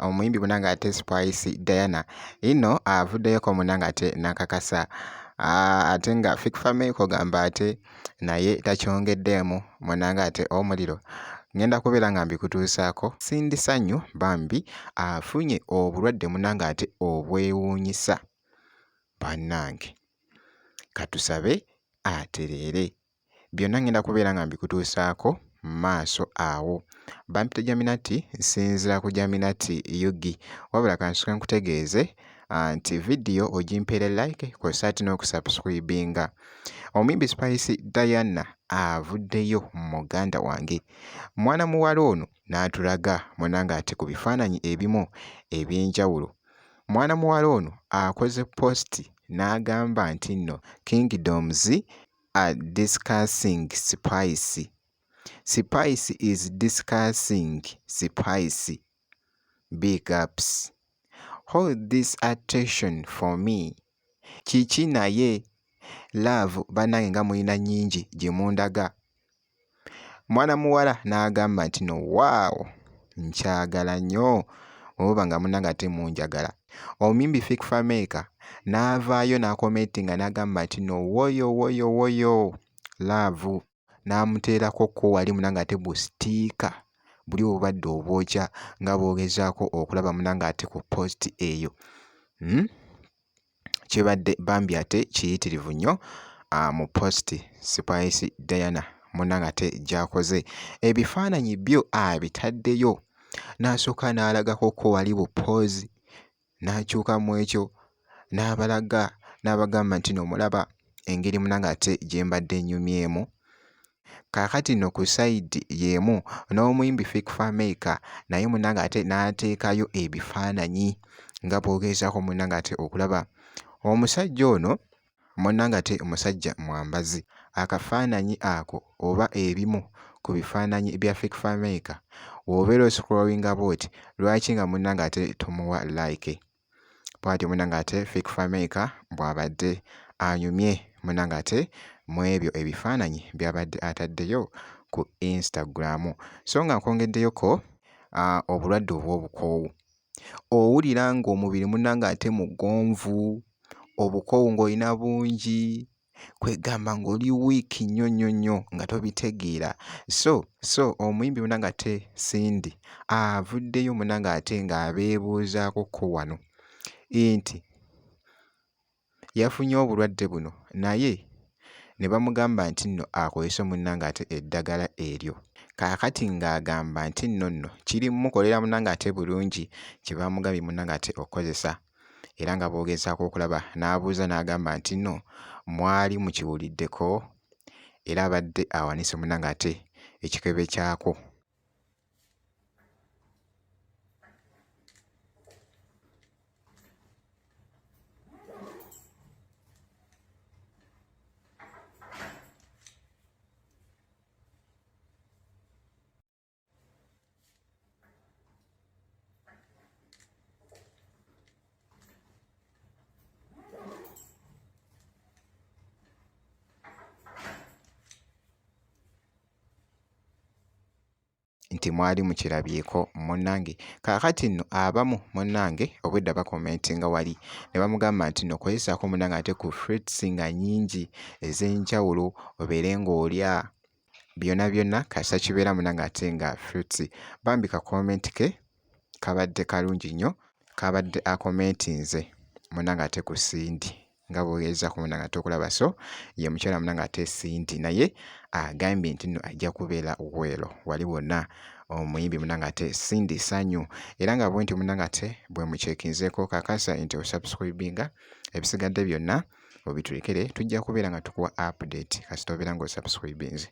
omuyimbi munanga ate Spice Diana ino avuddeyoko munanga ate nakakasa ate nga Fikfameko gamba ate naye takyongeddeemu munanga ate omuliro ngenda kubeera nga mbikutuusaako. Sindi sanyu bambi afunye obulwadde munanga ate obwewuunyisa bannange katusabe atereere byonna ngenda kubeera nga mbikutuusaako maaso awo. Bampita Jaminati nsinzira ku Jaminati Yugi wabula kansuke nkutegeeze nti vidiyo ogimpeere like kosaati n'okusubscribinga. Omuyimbi Spice Diana avuddeyo muganda wange mwana muwala ono n'atulaga munanga ate ku bifaananyi ebimu eby'enjawulo. Mwana muwala ono akoze posti n'agamba nti nno Kingdoms are discussing Spice. Spice is discussing Spice. Big ups. Hold this attention for me. Kiki naye love bannange nga mulina nnyingi gye mundaga. Mwana muwala n'agamba nti no waawo nkyagala nnyo oba nga munanga ate munjagala. Omuyimbi Fikfameka n'avaayo n'akomentinga n'agamba nti no woyo love n'amuteerako ko wali munanga ate busitiika buli obubadde obwokya nga bwogezaako okulaba munanga ate ku posti eyo. Kibadde bambi ate kiyitirivu nnyo mu posti Spice Diana munanga ate gy'akoze. Ebifaananyi byo abitaddeyo n'asooka n'alagako ko wali bupoozi n'akyuka mu ekyo n'abalaga n'abagamba nti no mulaba engeri munanga ate gye mbadde nnyumyemu. Kaakati nno ku sayidi y'emu n'omuyimbi Fikfameka naye munanga ate n'ateekayo ebifaananyi nga bw'ogezaako munanga ate okulaba omusajja ono munanga ate musajja mwambazi. Akafaananyi ako oba ebimu ku bifaananyi bya Fikfameka w'obeera oscrollinga bw'oti lwaki nga munanga ate tomuwa like. Bw'atyo munanga ate Fikfameka bw'abadde anyumye munanga ate mu ebyo ebifaananyi by'abadde ataddeyo ku Instagram. So nga nkwongeddeyoko obulwadde obw'obukoowu. Owulira ng'omubiri munanga ate mugonvu, obukoowu ng'olina bungi, kwegamba ng'oli wiiki nnyo nga tobitegeera. So omuyimbi munanga ate Sindi avuddeyo munanga ate ng'abeebuuzaako ko wano nti yafunye obulwadde buno naye ne bamugamba nti nno akozese munanga ate eddagala eryo. Kaakati ng'agamba nti nno kiri mukolera munanga ate bulungi kye bamugambye munanga ate okozesa. Era nga bw'ogezaako okulaba n'abuuza n'agamba nti nno mwali mukiwuliddeko era abadde awanise munanga ate ekikebe kyako. Nti mwali mukirabyeko munnange. Kaakati nno abamu munnange obwedda bakomentinga wali ne bamugamba nti nno kozesaako munnange ate ku fruits nga nnyingi ez'enjawulo obeere ng'olya byonna kasita kibeera munnange ate nga fruits. Bambi ka comment ke kabadde kalungi nnyo kabadde akomentinze munnange ate ku Sindi nga bw'ogezaako munnange ate okulaba. So ye mukyala munnange ate Sindi naye agambye nti nno ajja kubeera welo wali wonna omuyimbi munanga ate Sindi sanyu. Era nga bwe nti munanga ate bwe mucekinzeeko kakasa nti osubscribinga ebisigadde byonna obiturekere tujja kubeera nga tukuwa update kasita obeera nga osubscribinze.